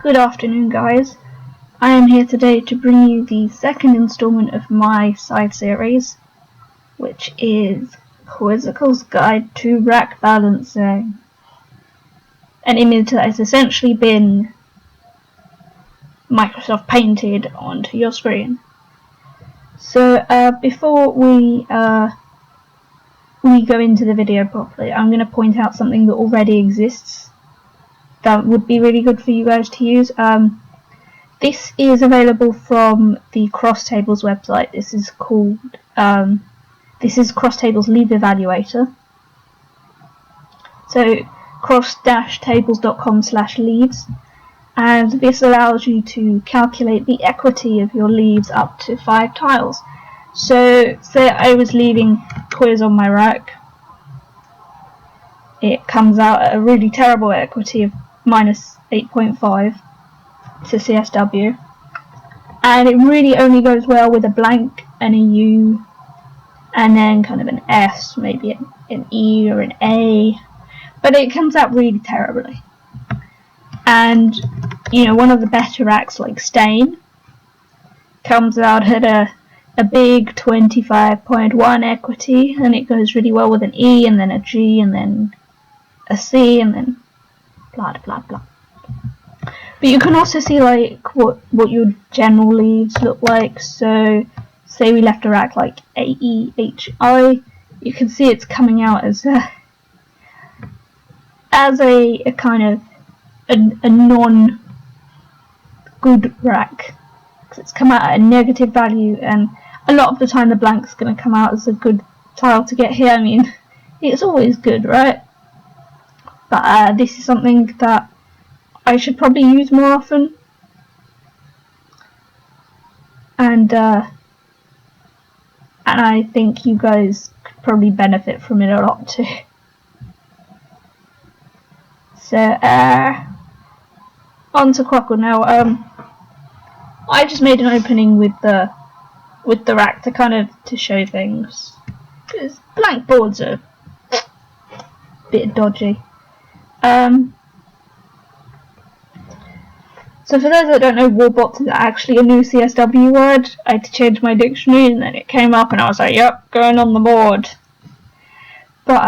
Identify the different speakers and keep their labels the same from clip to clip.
Speaker 1: Good afternoon, guys. I am here today to bring you the second installment of my side series, which is Qwizical's Guide to Rack Balancing. An image that has essentially been Microsoft painted onto your screen. So before we go into the video properly, I'm going to point out something that already exists that would be really good for you guys to use. This is available from the Crosstables website. This is called Crosstables Leave Evaluator. So cross-tables.com/leaves, and this allows you to calculate the equity of your leaves up to 5 tiles. So say I was leaving quiz on my rack, it comes out at a really terrible equity of -8.5 to CSW, and it really only goes well with a blank and a U and then kind of an S, maybe an E or an A, but it comes out really terribly. And one of the better racks like Stain comes out at a big 25.1 equity, and it goes really well with an E and then a G and then a C and then blah blah blah. But you can also see like what your general leaves look like. So say we left a rack like AEHI, you can see it's coming out as a kind of a non good rack, because it's come out at a negative value, and a lot of the time the blank's going to come out as a good tile to get here. I mean, it's always good, right? But this is something that I should probably use more often, and I think you guys could probably benefit from it a lot too. So on to Qwizical now. I just made an opening with the rack to show things, because blank boards are a bit dodgy. So for those that don't know, warbots is actually a new CSW word. I had to change my dictionary, and then it came up, and I was like, "Yep, going on the board." But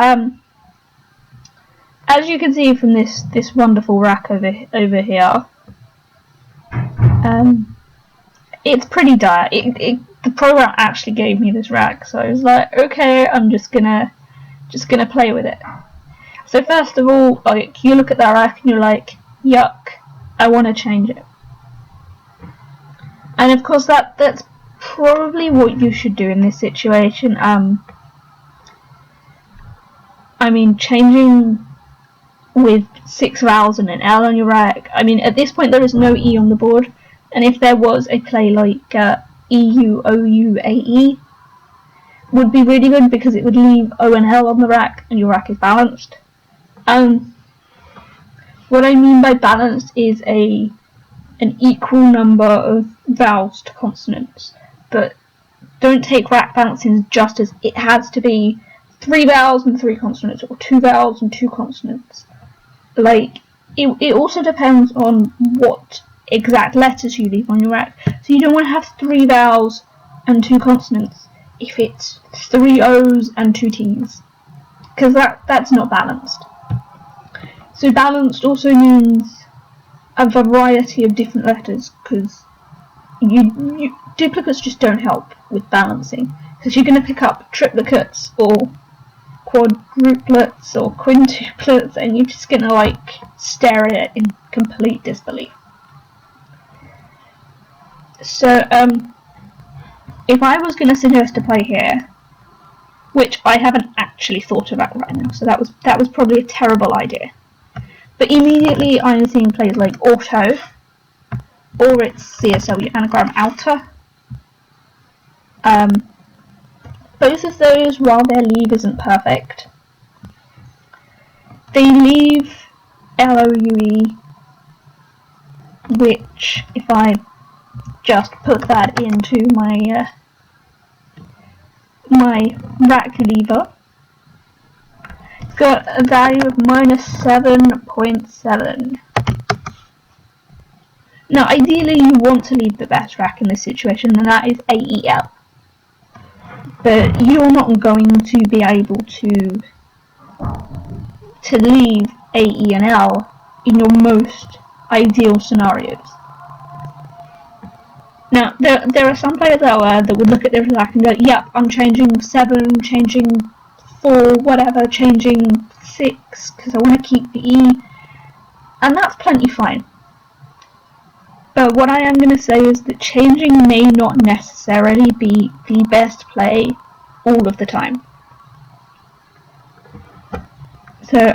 Speaker 1: as you can see from this wonderful rack over here, it's pretty dire. The program actually gave me this rack, so I was like, okay, I'm just gonna play with it. So first of all, like, you look at that rack and you're like, yuck, I want to change it. And of course that's probably what you should do in this situation. I mean, changing with 6 vowels and an L on your rack. I mean, at this point there is no E on the board, and if there was, a play like EUOUAE would be really good, because it would leave O and L on the rack and your rack is balanced. What I mean by balanced is an equal number of vowels to consonants, but don't take rack balancing just as it has to be 3 vowels and 3 consonants, or 2 vowels and 2 consonants. Like, it also depends on what exact letters you leave on your rack. So you don't want to have 3 vowels and 2 consonants if it's 3 O's and 2 T's, because that's not balanced. So balanced also means a variety of different letters, because duplicates just don't help with balancing, because you're going to pick up triplicates or quadruplets or quintuplets, and you're just going to like stare at it in complete disbelief. So if I was going to suggest a play here, which I haven't actually thought about right now, so that was probably a terrible idea, but immediately I'm seeing plays like auto, or its CSW anagram outer. Both of those, while their leave isn't perfect, they leave LOUE, which, if I just put that into my rack lever, got a value of -7.7. Now, ideally, you want to leave the best rack in this situation, and that is AEL. But you're not going to be able to leave AE and L in your most ideal scenarios. Now, there are some players out there that would look at this rack and go, yep, I'm changing 7, changing 4, whatever, changing 6, because I want to keep the E, and that's plenty fine. But what I am going to say is that changing may not necessarily be the best play all of the time. So,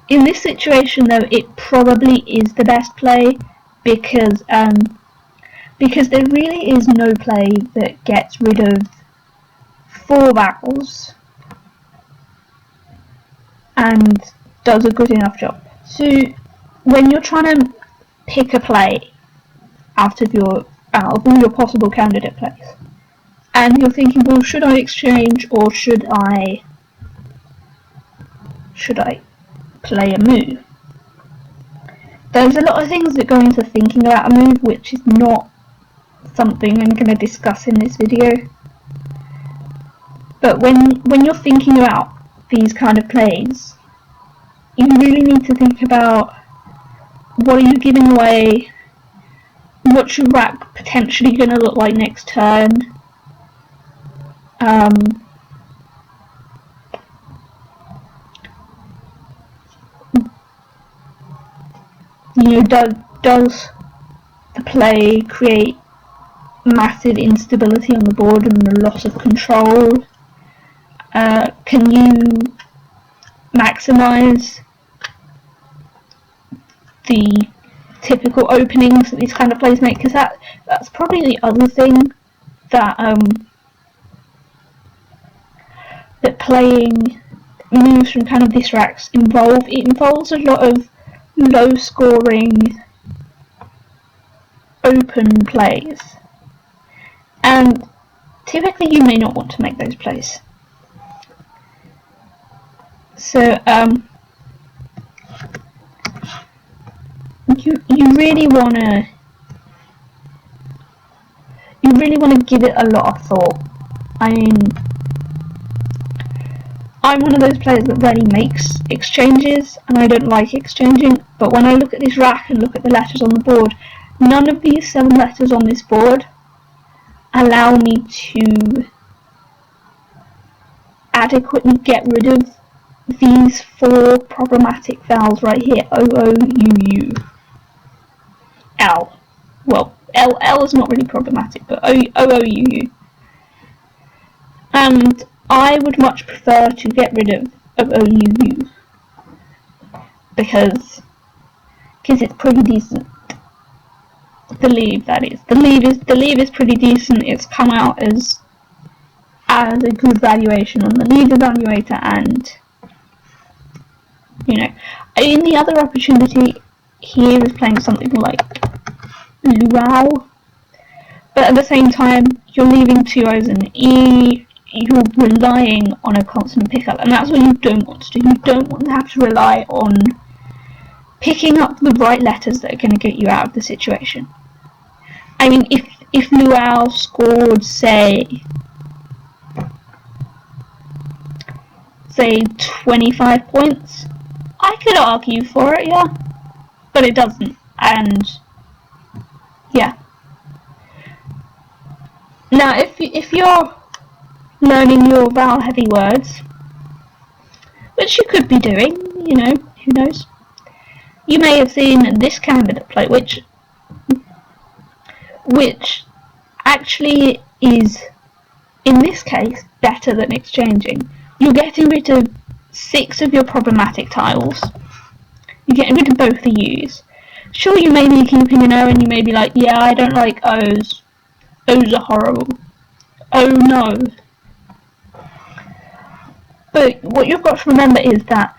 Speaker 1: in this situation though, it probably is the best play because there really is no play that gets rid of 4 vowels and does a good enough job. So when you're trying to pick a play out of all your possible candidate plays, and you're thinking, well, should I exchange or should I play a move? There's a lot of things that go into thinking about a move, which is not something I'm going to discuss in this video. But when you're thinking about these kind of plays, you really need to think about what are you giving away, what's your rack potentially going to look like next turn, does the play create massive instability on the board and a loss of control? Can you maximize the typical openings that these kind of plays make? Because that's probably the other thing that that playing moves from kind of this racks involves a lot of low scoring open plays, and typically you may not want to make those plays. So you really want to give it a lot of thought. I mean, I'm one of those players that rarely makes exchanges, and I don't like exchanging, but when I look at this rack and look at the letters on the board, none of these 7 letters on this board allow me to adequately get rid of these 4 problematic vowels right here. O-O-U-U. L. Well, L is not really problematic, but O-O-U-U. And I would much prefer to get rid of O-U-U because it's pretty decent. The leave, that is. The leave is pretty decent. It's come out as a good valuation on the leave evaluator, and in the other opportunity here is playing something like luau, but at the same time you're leaving 2 O's and an E. You're relying on a consonant pickup, and that's what you don't want to do. You don't want to have to rely on picking up the right letters that are going to get you out of the situation. I mean, if luau scored, say 25 points, I could argue for it, yeah, but it doesn't, and yeah. Now, if you're learning your vowel heavy words, which you could be doing, who knows, you may have seen this candidate play, which actually is, in this case, better than exchanging. You're getting rid of 6 of your problematic tiles. You're getting rid of both the U's. Sure, you may be keeping an O, and you may be like, yeah, I don't like O's. O's are horrible. Oh no. But what you've got to remember is that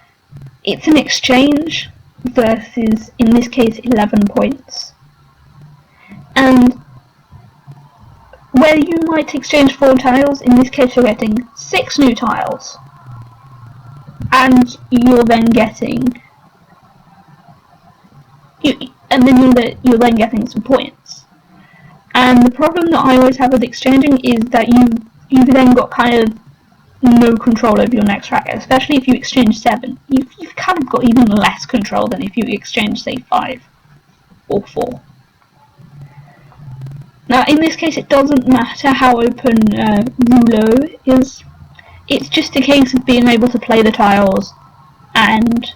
Speaker 1: it's an exchange versus, in this case, 11 points. And where you might exchange 4 tiles, in this case you're getting 6 new tiles. And you're then getting and then you're then getting some points. And the problem that I always have with exchanging is that you've then got kind of no control over your next track, especially if you exchange 7. You've kind of got even less control than if you exchange, say, 5 or 4. Now, in this case, it doesn't matter how open rouleau is. It's just a case of being able to play the tiles and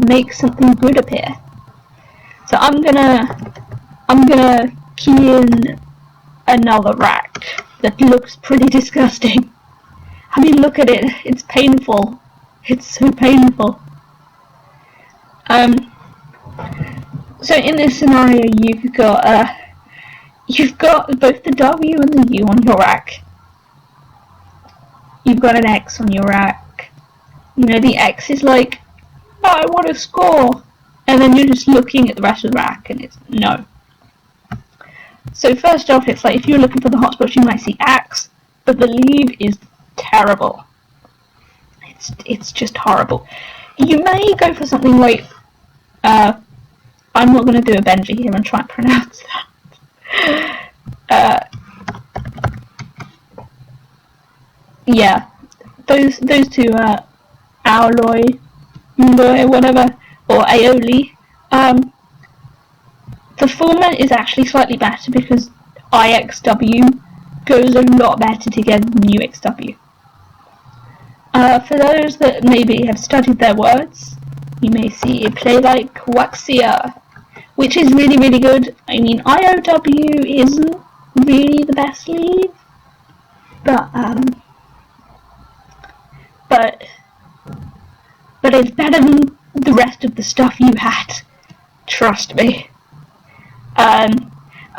Speaker 1: make something good appear. So I'm gonna key in another rack that looks pretty disgusting. I mean, look at it. It's painful. It's so painful. So in this scenario, you've got both the W and the U on your rack. You've got an X on your rack. You know, the X is like, oh, I want to score. And then you're just looking at the rest of the rack and it's no. So first off, it's like if you're looking for the hotspots, you might see X, but the leave is terrible. It's just horrible. You may go for something like, I'm not going to do a Benji here and try and pronounce that. Yeah, those two Aoloi, whatever, or Aioli. The format is actually slightly better because IXW goes a lot better together than UXW. For those that maybe have studied their words, you may see a play like Waxia, which is really, really good. I mean, IOW isn't really the best leave, but it's better than the rest of the stuff you had. Trust me.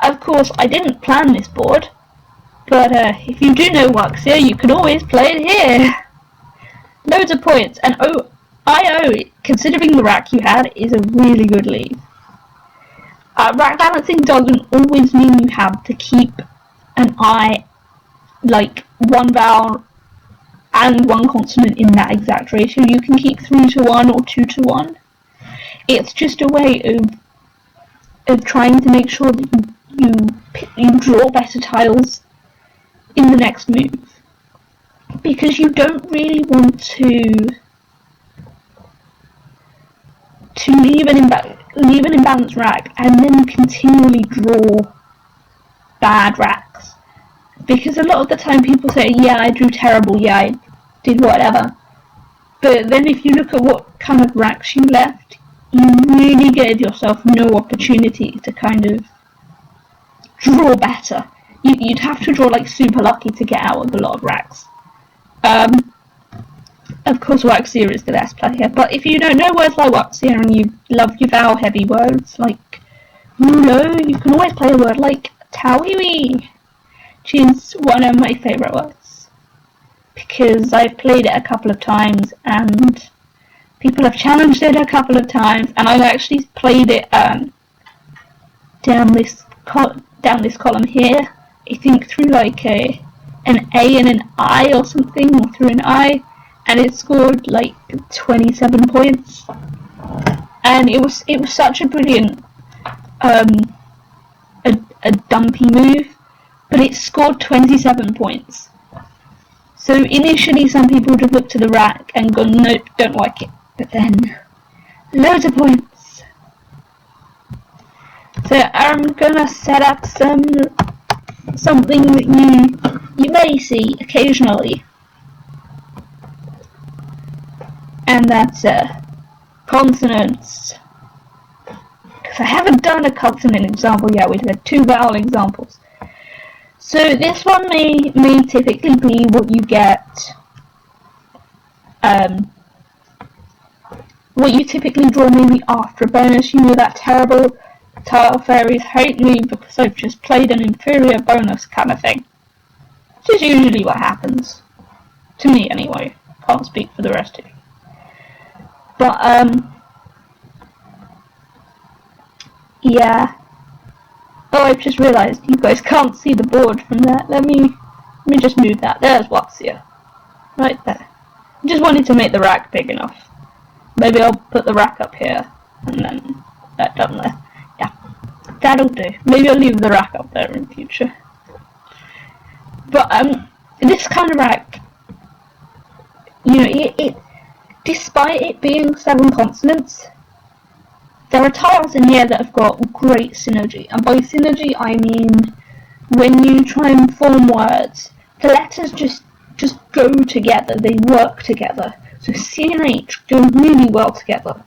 Speaker 1: Of course, I didn't plan this board, but if you do know Waxia, you can always play it here. Loads of points, and IO, considering the rack you had, is a really good leave. Rack balancing doesn't always mean you have to keep an I, like one vowel and one consonant in that exact ratio. You can keep 3-to-1 or 2-to-1. It's just a way of trying to make sure that you draw better tiles in the next move, because you don't really want to leave an imbalanced rack and then continually draw bad racks, because a lot of the time people say, yeah, I drew terrible, yeah, I did whatever, but then if you look at what kind of racks you left, you really gave yourself no opportunity to kind of draw better. You'd have to draw like super lucky to get out of a lot of racks. Of course, Waxia is the best player, but if you don't know words like Waxia and you love your vowel heavy words like rouleau, you can always play a word like tawiwi, which is one of my favourite words, because I've played it a couple of times and people have challenged it a couple of times, and I've actually played it down this column here, I think through like an A and an I or something, or through an I, and it scored like 27 points, and it was such a brilliant a dumpy move, but it scored 27 points. So initially some people would have looked at the rack and gone, nope, don't like it, but then loads of points. So I'm gonna set up something that you may see occasionally, and that's consonants. Because I haven't done a consonant example yet. We've had 2 vowel examples. So this one may typically be what you get. What you typically draw maybe after a bonus. You know that terrible tile fairies hate me because I've just played an inferior bonus kind of thing. Which is usually what happens. To me anyway. Can't speak for the rest of you. But yeah. Oh, I've just realised you guys can't see the board from there. Let me just move that. There's Waxia. Right there. I just wanted to make the rack big enough. Maybe I'll put the rack up here. and then that down there. Yeah, that'll do. Maybe I'll leave the rack up there in future. But this kind of rack, you know, it despite it being 7 consonants, there are tiles in here that have got great synergy, and by synergy I mean when you try and form words, the letters just go together, they work together. So C and H go really well together.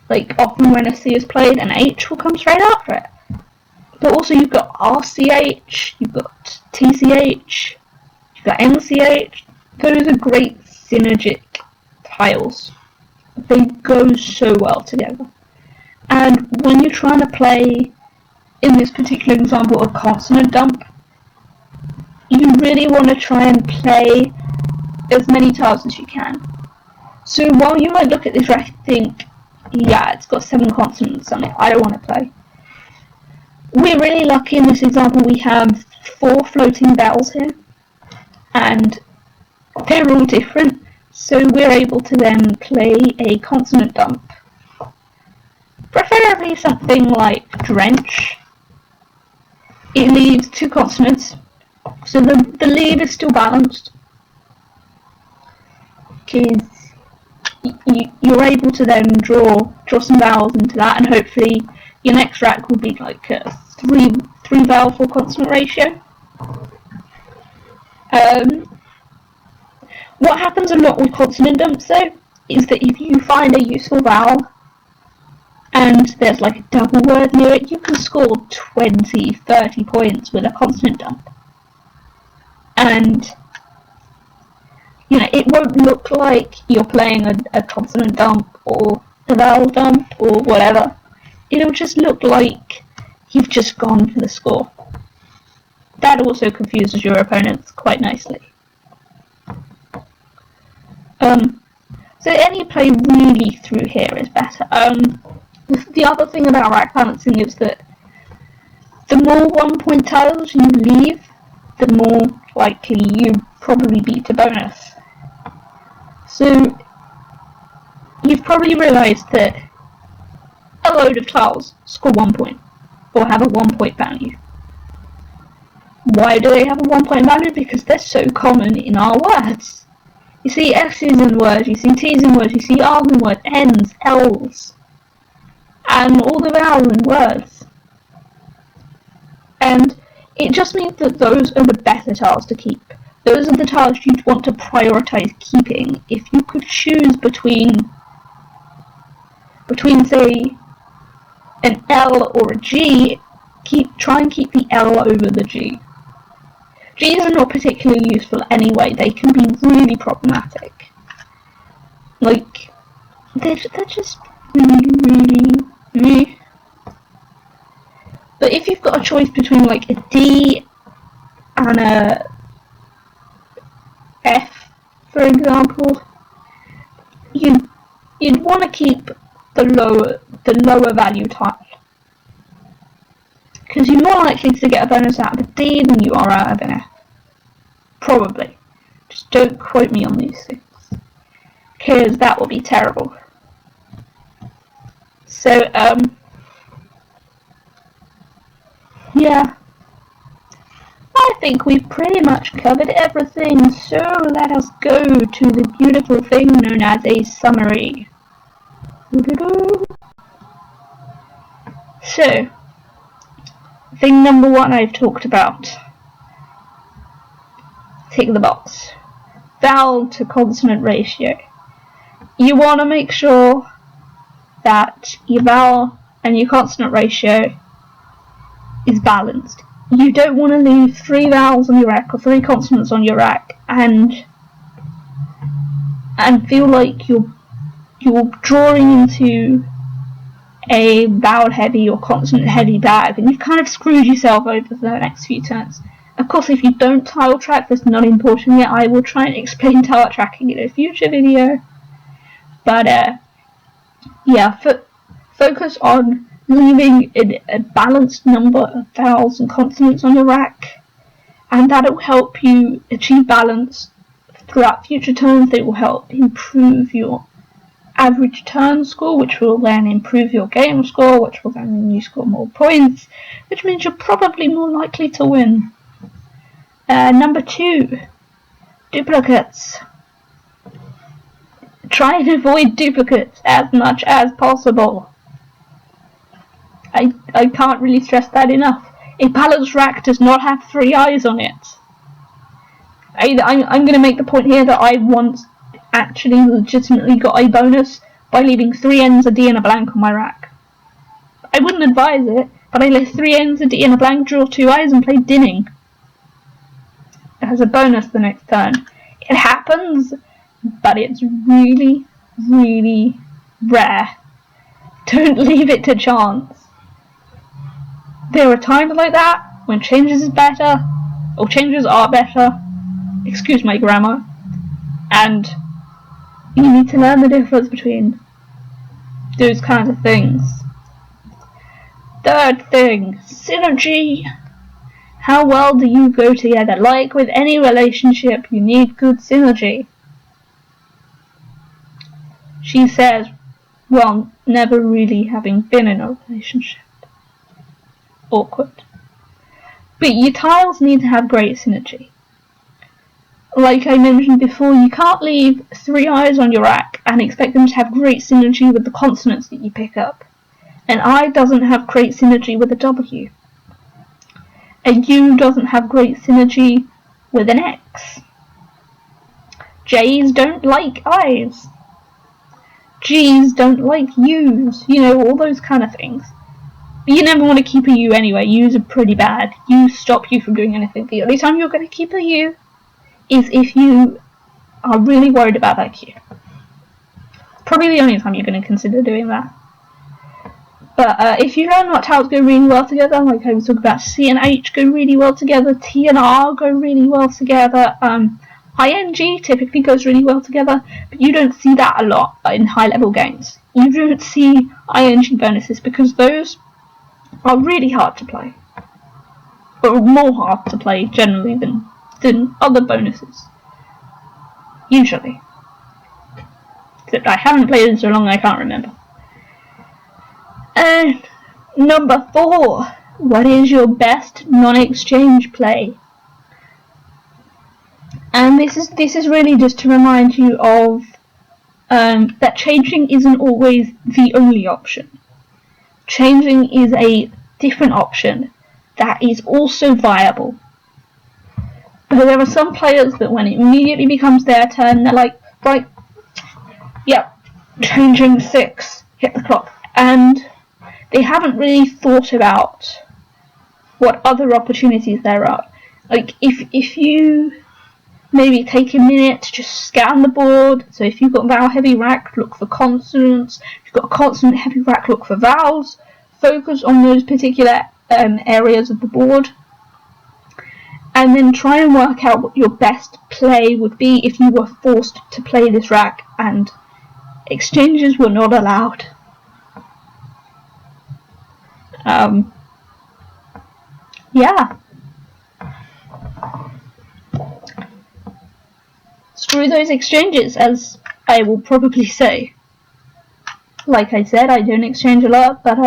Speaker 1: Like, often when a C is played, an H will come straight after it. But also you've got RCH, you've got TCH, you've got MCH. Those are great synergic tiles. They go so well together. And when you're trying to play, in this particular example, a consonant dump, you really want to try and play as many tiles as you can. So while you might look at this rack and think, yeah, it's got 7 consonants on it, I don't want to play. We're really lucky in this example we have 4 floating vowels here, and they're all different, so we're able to then play a consonant dump. Preferably something like drench. It leaves 2 consonants, so the lead is still balanced, because you're able to then draw some vowels into that, and hopefully your next rack will be like a 3 vowel 4 consonant ratio. What happens a lot with consonant dumps though is that if you find a useful vowel and there's like a double word near it, you can score 20, 30 points with a consonant dump. And you know, it won't look like you're playing a consonant dump or a vowel dump or whatever. It'll just look like you've just gone for the score. That also confuses your opponents quite nicely. So any play really through here is better. The other thing about rack balancing is that the more 1-point tiles you leave, the more likely you probably beat a bonus. So you've probably realised that a load of tiles score 1 point, or have a 1-point value. Why do they have a 1-point value? Because they're so common in our words. You see S's in words, you see T's in words, you see R's in words, N's, L's, and all the vowels in words. And it just means that those are the better tiles to keep. Those are the tiles you'd want to prioritise keeping. If you could choose between say, an L or a G, try and keep the L over the G. G's are not particularly useful anyway, they can be really problematic. Like, they're just really meh. But if you've got a choice between like a D and a F, for example, you'd want to keep the lower value tile, because you're more likely to get a bonus out of a D than you are out of an F. Probably. Just don't quote me on these things, because that will be terrible. So, yeah. I think we've pretty much covered everything, so let us go to the beautiful thing known as a summary. So, thing number 1 I've talked about. Tick the box. Vowel to consonant ratio. You want to make sure that your vowel and your consonant ratio is balanced. You don't want to leave 3 vowels on your rack or 3 consonants on your rack and feel like you're drawing into a vowel heavy or consonant heavy bag, and you've kind of screwed yourself over for the next few turns. Of course, if you don't tile track, that's not important yet. I will try and explain tile tracking in a future video. But yeah, focus on leaving a balanced number of vowels and consonants on your rack, and that will help you achieve balance throughout future turns. They will help improve your average turn score, which will then improve your game score, which will then mean you score more points, which means you're probably more likely to win. Number 2, duplicates. Try and avoid duplicates as much as possible. I can't really stress that enough. A balanced rack does not have 3 eyes on it. I'm going to make the point here that I once actually legitimately got a bonus by leaving 3 ends, a D and a blank on my rack. I wouldn't advise it, but I left 3 ends, a D and a blank, drew 2 eyes and played dinning. It has a bonus the next turn. It happens, but it's really, really rare. Don't leave it to chance. There are times like that when changes are better, excuse my grammar, and you need to learn the difference between those kinds of things. Third thing, synergy. How well do you go together? Like with any relationship, you need good synergy. She says, well, never really having been in a relationship. Awkward. But your tiles need to have great synergy. Like I mentioned before, you can't leave 3 eyes on your rack and expect them to have great synergy with the consonants that you pick up. An I doesn't have great synergy with a W. A U doesn't have great synergy with an X. J's don't like I's. G's don't like U's. You know, all those kind of things. But you never want to keep a U anyway. U's are pretty bad. U's stop you from doing anything. The only time you're going to keep a U is if you are really worried about that Q. Probably the only time you're going to consider doing that. But if you learn what tiles go really well together, like I was talking about, C and H go really well together, T and R go really well together, ING typically goes really well together, but you don't see that a lot in high level games. You don't see ING bonuses because those are really hard to play. Or more hard to play generally than other bonuses. Usually. Except I haven't played in so long I can't remember. And number 4. What is your best non-exchange play? And this is really just to remind you of that changing isn't always the only option. Changing is a different option that is also viable. Because there are some players that when it immediately becomes their turn, they're like, right, yep, changing 6, hit the clock. And they haven't really thought about what other opportunities there are. Like, if you maybe take a minute to just scan the board, so if you've got vowel heavy rack, look for consonants. If you've got a consonant heavy rack, look for vowels. Focus on those particular areas of the board. And then try and work out what your best play would be if you were forced to play this rack and exchanges were not allowed. Yeah. Screw those exchanges, as I will probably say. Like I said, I don't exchange a lot, but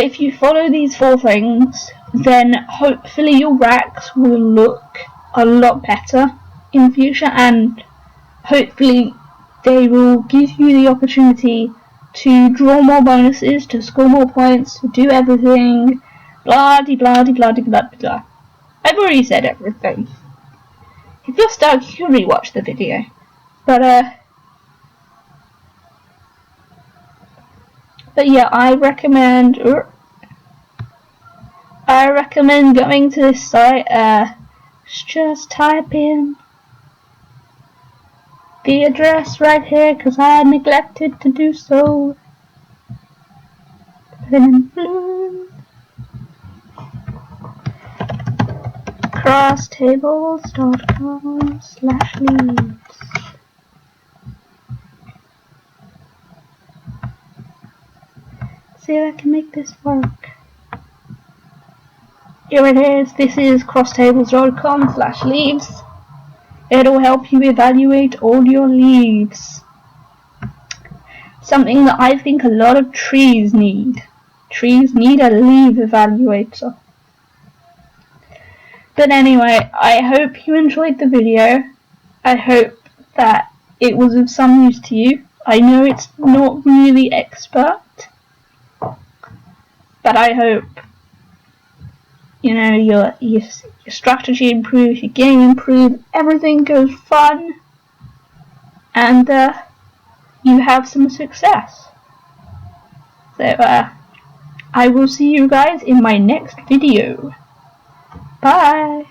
Speaker 1: if you follow these 4 things, then hopefully your racks will look a lot better in the future, and hopefully they will give you the opportunity to draw more bonuses, to score more points, to do everything, blah de blah de blah de blah blah. I've already said everything. If you're stuck, you can rewatch the video. But yeah, I recommend going to this site. Just type in the address right here, because I neglected to do so. Put it in blue. crosstables.com/leads. See if I can make this work. Here it is. This is crosstables.com/leaves. It'll help you evaluate all your leaves. Something that I think a lot of trees need. Trees need a leaf evaluator. But anyway, I hope you enjoyed the video. I hope that it was of some use to you. I know it's not really expert, but I hope your strategy improves, your game improves, everything goes fun, and you have some success. So I will see you guys in my next video. Bye!